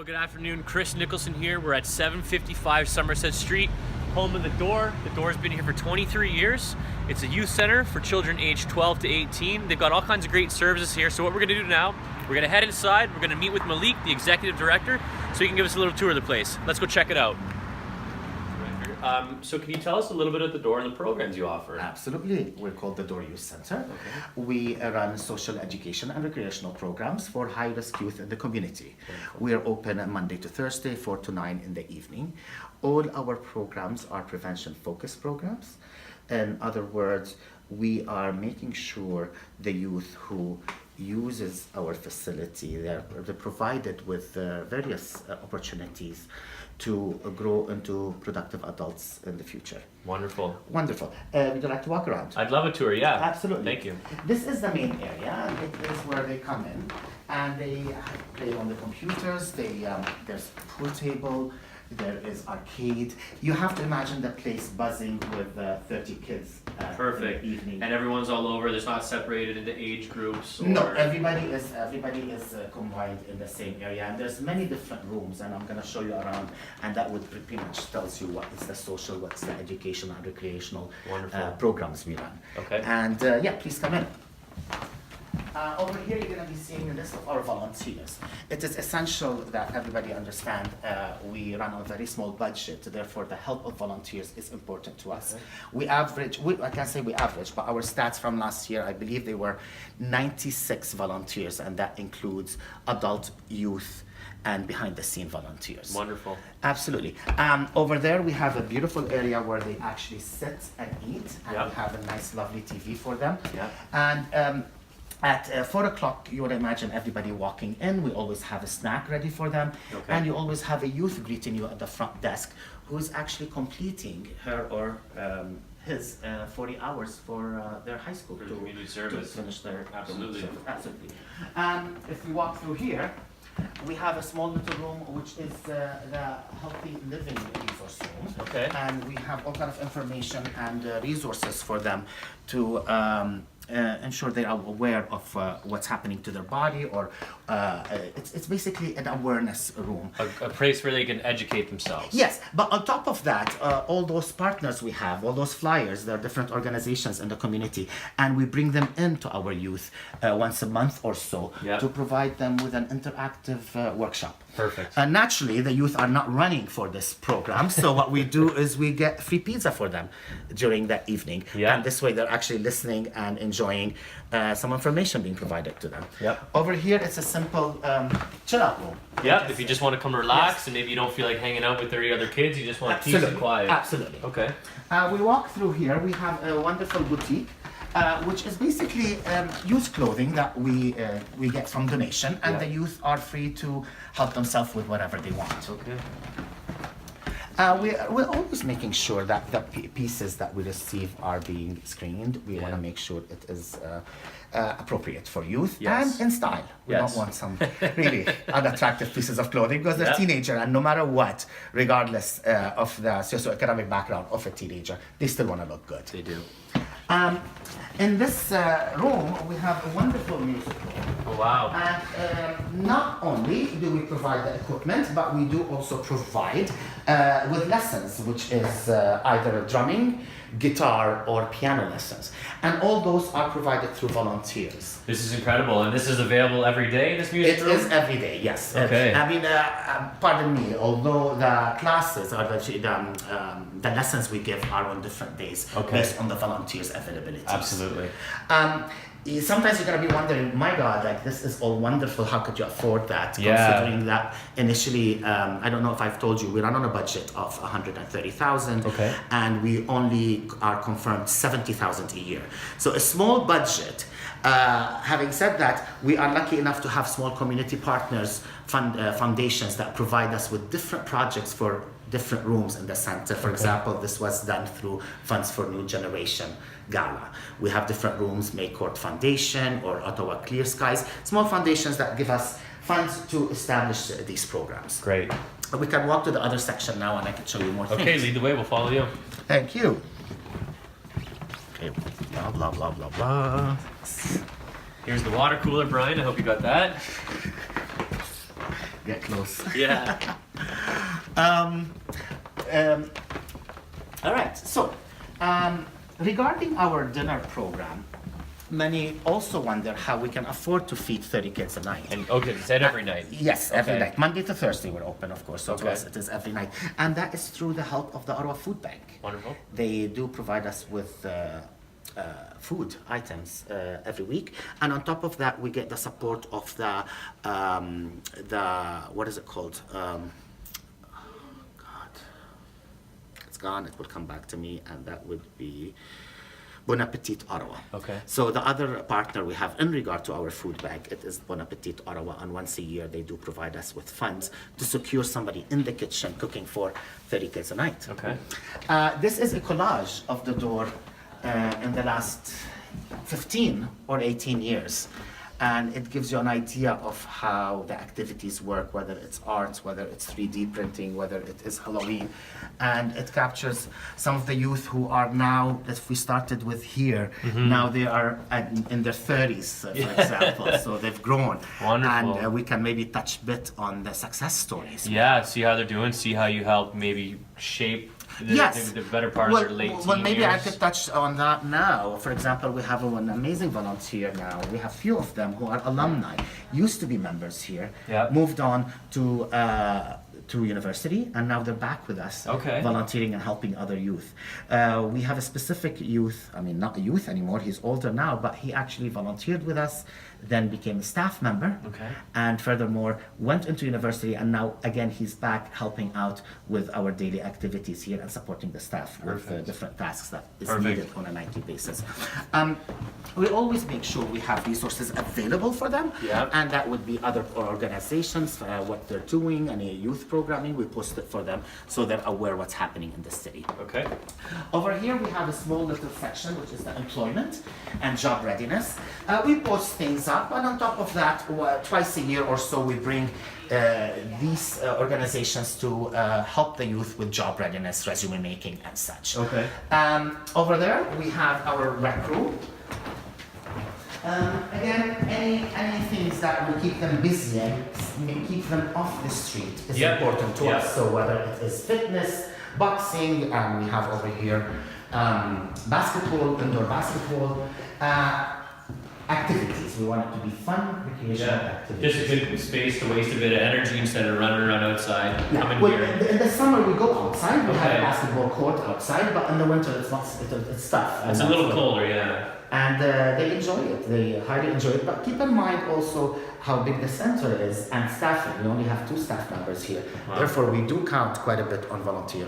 Well, good afternoon. Chris Nicholson here. We're at 755 Somerset Street, home of The Door. The Door's been here for 23 years. It's a youth center for children aged 12 to 18. They've got all kinds of great services here. So what we're going to do now, we're going to head inside. We're going to meet with Malik, the executive director, so he can give us a little tour of the place. Let's go check it out. So can you tell us a little bit of The Door and the programs you offer? Absolutely. We're called the Door Youth Center. Okay. We run social education and recreational programs for high-risk youth in the community. Cool. We are open Monday to Thursday, 4 to 9 in the evening. All our programs are prevention-focused programs. In other words, we are making sure the youth who uses our facility, they're provided with various opportunities to grow into productive adults in the future. Wonderful. Wonderful. Would you like to walk around? I'd love a tour, yeah. Absolutely. Thank you. This is the main area. It is where they come in and they play on the computers. There's pool table. There is arcade. You have to imagine the place buzzing with 30 kids. Perfect. In the evening. And everyone's all over. There's not separated into age groups. Or... No, everybody is combined in the same area, and there's many different rooms, and I'm going to show you around, and that would pretty much tells you what is the social, what's the educational and recreational programs we run. Okay. And yeah, please come in. Over here, you're going to be seeing a list of our volunteers. It is essential that everybody understand we run on a very small budget, therefore the help of volunteers is important to us. Okay. I can't say we average, but our stats from last year, I believe they were 96 volunteers, and that includes adult, youth, and behind-the-scene volunteers. Wonderful. Absolutely. Over there, we have a beautiful area where they actually sit and eat, and we have a nice, lovely TV for them. And at 4 o'clock, you would imagine everybody walking in. We always have a snack ready for them. Okay. And you always have a youth greeting you at the front desk who is actually completing her or his 40 hours for their high school for community service. To finish their Absolutely. Service. Absolutely. If we walk through here, we have a small little room which is the Healthy Living Resource Room. Okay. And we have all kind of information and resources for them to ensure they are aware of what's happening to their body, or it's basically an awareness room. A place where they can educate themselves. Yes, but on top of that, all those partners we have, all those flyers, there are different organizations in the community, and we bring them into our youth once a month or so to provide them with an interactive workshop. Perfect. Naturally, the youth are not running for this program, so what we do is we get free pizza for them during that evening. And this way they're actually listening and enjoying some information being provided to them. Over here, it's a simple chill-out room. If you just want to come relax and maybe you don't feel like hanging out with 30 other kids, you just want peace and quiet. Absolutely. Okay. We walk through here, we have a wonderful boutique. Which is basically youth clothing that we get from donation, and the youth are free to help themselves with whatever they want. Okay. We're always making sure that the pieces that we receive are being screened. We want to make sure it is appropriate for youth and in style. We don't want some really unattractive pieces of clothing because they're teenager, and no matter what, regardless of the socioeconomic background of a teenager, they still want to look good. They do. In this room, we have a wonderful music room. Oh, wow. And not only do we provide the equipment, but we do also provide with lessons, which is either drumming, guitar, or piano lessons. And all those are provided through volunteers. This is incredible. And this is available every day, this music room? It is every day, yes. Okay. I mean, pardon me, although the classes or the lessons we give are on different days based on the volunteers' availability. Absolutely. Sometimes you're going to be wondering, my God, like this is all wonderful. How could you afford that? Considering that initially, I don't know if I've told you, we run on a budget of $130,000, and we only are confirmed $70,000 a year. So a small budget. Having said that, we are lucky enough to have small community partners, foundations that provide us with different projects for different rooms in the center. For example, this was done through Funds for New Generation Gala. We have different rooms, Maycourt Foundation or Ottawa Clear Skies, small foundations that give us funds to establish these programs. Great. We can walk to the other section now and I can show you more things. Okay, lead the way, we'll follow you. Thank you. Okay, blah, blah, blah, blah, blah. Here's the water cooler, Brian. I hope you got that. get close. Yeah. All right. So, regarding our dinner program, many also wonder how we can afford to feed 30 kids a night. And okay, is that every night? Yes, every Okay. night. Monday to Thursday we're open, of course. So to Okay. us it is every night. And that is through the help of the Ottawa Food Bank. Wonderful. They do provide us with food items every week, and on top of that, we get the support of the what is it called? God, it's gone. It will come back to me, and that would be Bon Appetit Ottawa. Okay. So the other partner we have in regard to our food bank, it is Bon Appetit Ottawa, and once a year they do provide us with funds to secure somebody in the kitchen cooking for 30 kids a night. Okay. This is a collage of the door in the last 15 or 18 years. And it gives you an idea of how the activities work, whether it's arts, whether it's 3D printing, whether it is Halloween. And it captures some of the youth who are now, that we started with here, now they are in their 30s, for example. So they've grown. Wonderful. And we can maybe touch a bit on the success stories. Yeah, see how they're doing, see how you help maybe shape Yes. the better part of their late teen well, maybe I years. could touch on that now. For example, we have an amazing volunteer now. We have few of them who are alumni, used to be members here, Yeah. moved on to university, and now they're back with us, Okay. volunteering and helping other youth. We have a specific youth, I mean, not a youth anymore, he's older now, but he actually volunteered with us, then became a staff member, Okay. and furthermore went into university, and now again he's back helping out with our daily activities here and supporting the staff with Perfect. different tasks that is Perfect. needed on a nightly basis. We always make sure we have resources available for them, Yeah. and that would be other organizations, what they're doing, any youth programming, we post it for them so they're aware what's happening in the city. Okay. Over here we have a small little section which is the employment and job readiness. We post things up, and on top of that, twice a year or so we bring these organizations to help the youth with job readiness, resume making and such. Okay. Over there we have our rec room. Again, any things that will keep them busy and keep them off the street is Yep. important to Yep. us. So whether it is fitness, boxing, and we have over here basketball, indoor basketball, activities. We want it to be fun, recreational activities. Just a good space to waste a bit of energy instead of running around outside. Coming Well, here. in the summer we go outside. We have Okay. a basketball court outside, but in the winter it's not. It's tough. It's a little colder, yeah. And they enjoy it. They highly enjoy it. But keep in mind also how big the center is and staffing. We only have 2 staff members here. Wow. Therefore, we do count quite a bit on volunteer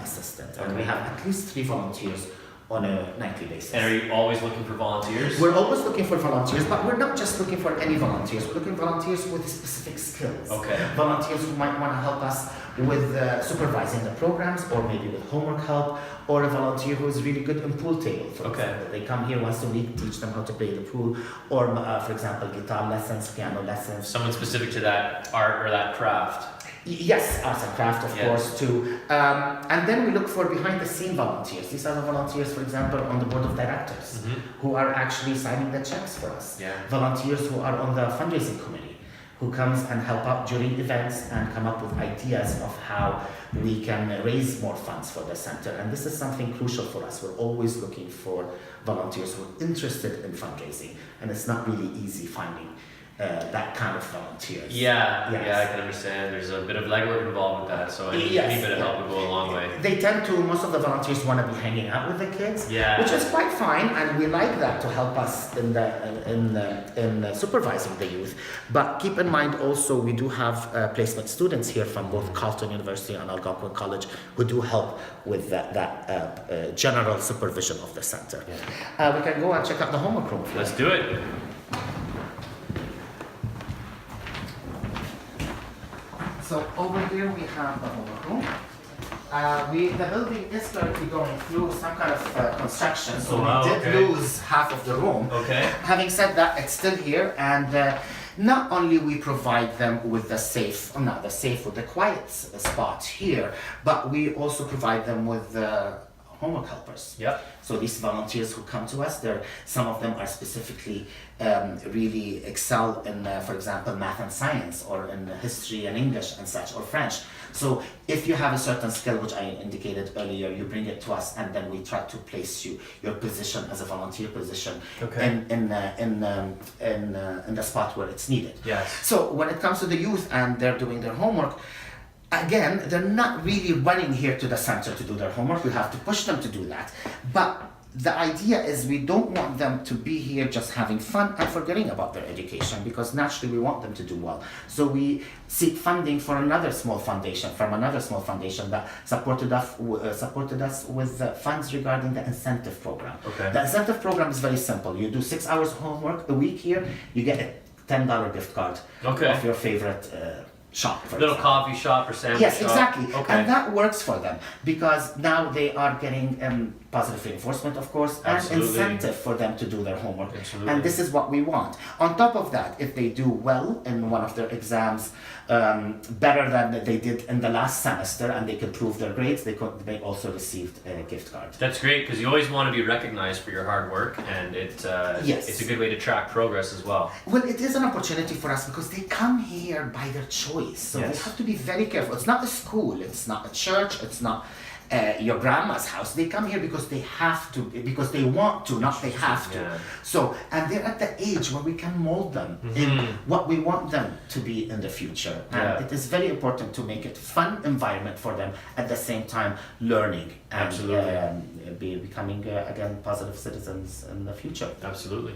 assistance. And we Okay. have at least 3 volunteers on a nightly basis. And are you always looking for volunteers? We're always looking for volunteers, but we're not just looking for any volunteers. We're looking for volunteers with specific skills. Okay. Volunteers who might want to help us with supervising the programs, or maybe with homework help, or a volunteer who is really good in pool table. For Okay. example. They come here once a week, teach them how to play the pool, or for example, guitar lessons, piano lessons. Someone specific to that art or that craft. Yes, arts and craft, of Yeah. course, too. And then we look for behind-the-scene volunteers. These are the volunteers, for example, on the board of directors, who are actually signing the checks for us. Yeah. Volunteers who are on the fundraising committee, who comes and help out during events and come up with ideas of how we can raise more funds for the center. And this is something crucial for us. We're always looking for volunteers who are interested in fundraising, and it's not really easy finding that kind of volunteers. Yeah, Yes. yeah, I can understand. There's a bit of legwork involved with that, so any Yes, bit of yeah. help will go a long way. They tend to, most of the volunteers want to be hanging out with the kids, Yeah. which is quite fine, and we like that to help us in supervising the youth. But keep in mind also, we do have placement students here from both Carleton University and Algonquin College who do help with that general supervision of the center. We can go and check out the homework room. Let's do it. So over here we have the homework room. The building is currently going through some kind of construction, so Oh, wow, we did okay. lose half of the room. Okay. Having said that, it's still here, and not only we provide them with the safe, not the safe, with the quiet spot here, but we also provide them with homework helpers. Yep. So these volunteers who come to us, some of them are specifically really excel in, for example, math and science, or in history and English and such, or French. So if you have a certain skill, which I indicated earlier, you bring it to us, and then we try to place your position as a volunteer position in the spot where it's needed. Yes. So when it comes to the youth and they're doing their homework, again, they're not really running here to the center to do their homework. We have to push them to do that. But the idea is we don't want them to be here just having fun and forgetting about their education, because naturally we want them to do well. So we seek funding from another small foundation that supported us with funds regarding the incentive program. Okay. The incentive program is very simple. You do 6 hours homework a week here, you get a $10 gift card of your favorite shop, for little example. Coffee shop or sandwich Yes, shop. exactly. Okay. And that works for them, because now they are getting positive reinforcement, of course, Absolutely. and incentive for them to do their homework. Absolutely. And this is what we want. On top of that, if they do well in one of their exams, better than they did in the last semester, and they could prove their grades, they also received a gift card. That's great, because you always want to be recognized for your hard work, and it's a good way to track progress as well. Well, it is an opportunity for us because they come here by their choice. So we have to be very careful. It's not a school, it's not a church, it's not your grandma's house. They come here because they have to, because they want to, not they have to. Yeah. So, and they're at the age where we can mold them in what we want them to be in the future. And it is very important to make it fun environment for them, at the same time learning and becoming again positive citizens in the future. Absolutely.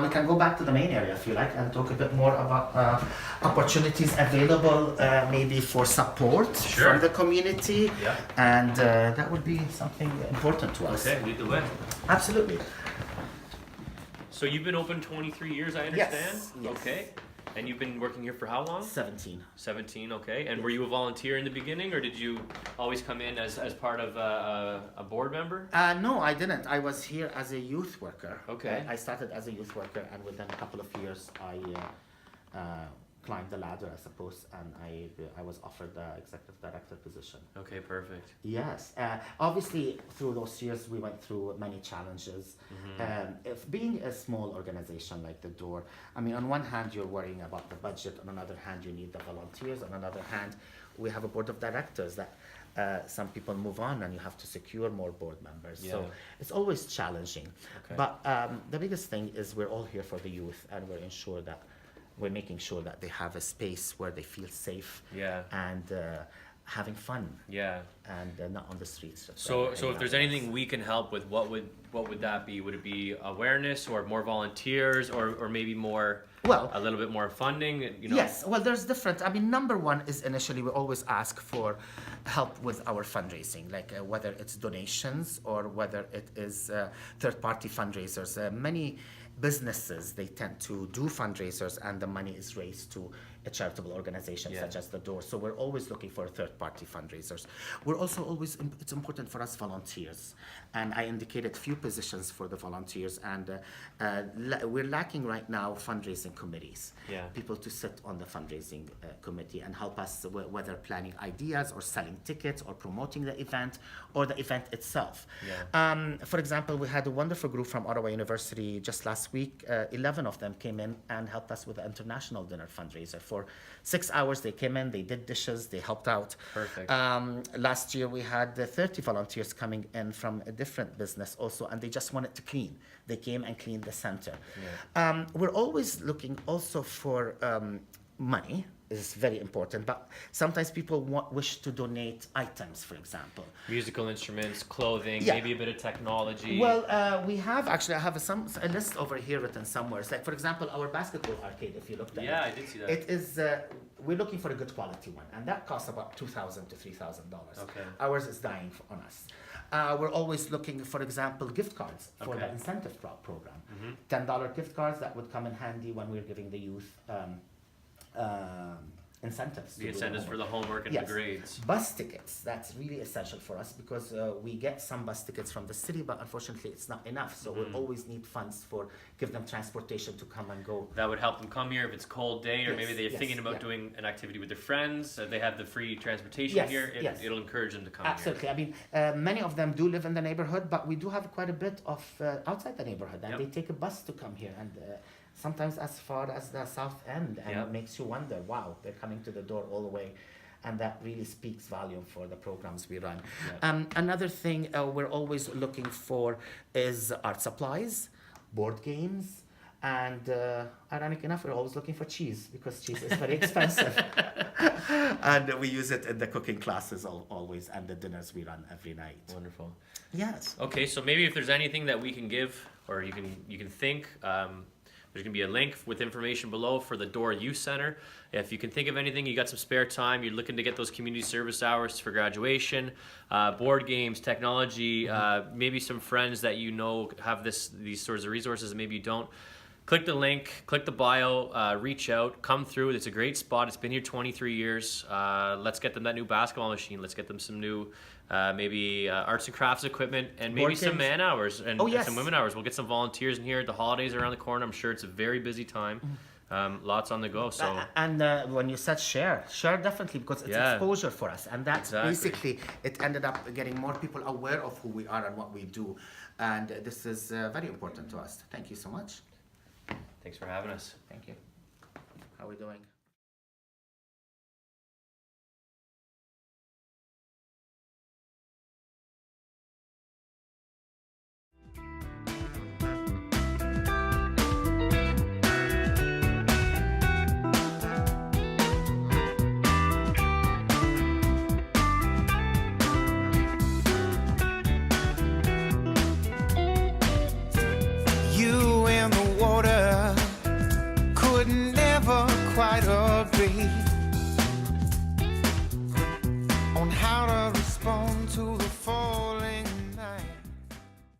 We can go back to the main area if you like, and talk a bit more about opportunities available maybe for support from the community. Yeah. And that would be something important to us. Okay, lead the way. Absolutely. So you've been open 23 years, I understand? Yes. Okay. And you've been working here for how long? 17. 17, okay. And were you a volunteer in the beginning, or did you always come in as part of a board member? No, I didn't. I was here as a youth worker. Okay. I started as a youth worker, and within a couple of years, I climbed the ladder, I suppose, and I was offered the executive director position. Okay, perfect. Yes. Obviously, through those years, we went through many challenges. If being a small organization like The Door, I mean, on one hand, you're worrying about the budget. On another hand, you need the volunteers. On another hand, we have a board of directors that some people move on, and you have to secure more board members. Yeah. So it's always challenging. Okay. But the biggest thing is we're all here for the youth, and we're making sure that they have a space where they feel safe and having fun. Yeah. And not on the streets. So if there's anything we can help with, what would that be? Would it be awareness, or more volunteers, or maybe more? Well, a little bit more funding. Yes. Well, there's different. I mean, number one is initially we always ask for help with our fundraising, like whether it's donations or whether it is third-party fundraisers. Many businesses, they tend to do fundraisers, and the money is raised to a charitable organization such as The Door. So we're always looking for third-party fundraisers. We're also always, it's important for us volunteers. And I indicated few positions for the volunteers, and we're lacking right now fundraising committees. Yeah. People to sit on the fundraising committee and help us whether planning ideas or selling tickets or promoting the event or the event itself. Yeah. For example, we had a wonderful group from Ottawa University just last week. 11 of them came in and helped us with the international dinner fundraiser. For 6 hours, they came in, they did dishes, they helped out. Perfect. Last year, we had 30 volunteers coming in from a different business also, and they just wanted to clean. They came and cleaned the center. Yeah. We're always looking also for money. Is very important, but sometimes people wish to donate items, for example. Musical instruments, clothing, maybe a bit of technology. Well, we have actually, I have a list over here written somewhere. It's like, for example, our basketball arcade, if you looked at it. Yeah, I did see that. It is, we're looking for a good quality one, and that costs about $2,000 to $3,000. Okay. Ours is dying on us. We're always looking, for example, gift cards for the incentive program. $10 gift cards that would come in handy when we're giving the youth incentives. The incentives for the homework and Yes. the grades. Bus tickets, that's really essential for us because we get some bus tickets from the city, but unfortunately it's not enough. So we'll always need funds for give them transportation to come and go. That would help them come here if it's a cold day, or Yes, maybe they're yes, thinking about yeah. doing an activity with their friends. They have the free transportation Yes, here. yes. It'll encourage them to come Absolutely. I mean, many of them do live in the neighborhood, but we do have quite a bit of outside the neighborhood, and Yep. they take a bus to come here, and sometimes as far as the south end, and Yep. it makes you wonder, wow, they're coming to the door all the way. And that really speaks volume for the programs we run. Yep. Another thing we're always looking for is art supplies, board games, and ironic enough, we're always looking for cheese because cheese is very expensive. And we use it in the cooking classes always, and the dinners we run every night. Wonderful. Yes. Okay, so maybe if there's anything that we can give, or you can think, there's gonna be a link with information below for the Door Youth Center. If you can think of anything, you got some spare time, you're looking to get those community service hours for graduation, board games, technology, maybe some friends that you know have these sorts of resources, and maybe you don't. Click the link, click the bio, reach out, come through. It's a great spot. It's been here 23 years. Let's get them that new basketball machine. Let's get them some new, maybe arts and crafts equipment, and maybe Board some games. man hours and Oh, yes. some women hours. We'll get some volunteers in here. The holidays are around the corner. I'm sure it's a very busy time. Lots on the go. So And when you said share definitely because it's Yeah. exposure for us, and that's Exactly. basically it ended up getting more people aware of who we are and what we do, and this is very important to us. Thank you so much. thanks for having us. Thank you. How are we doing?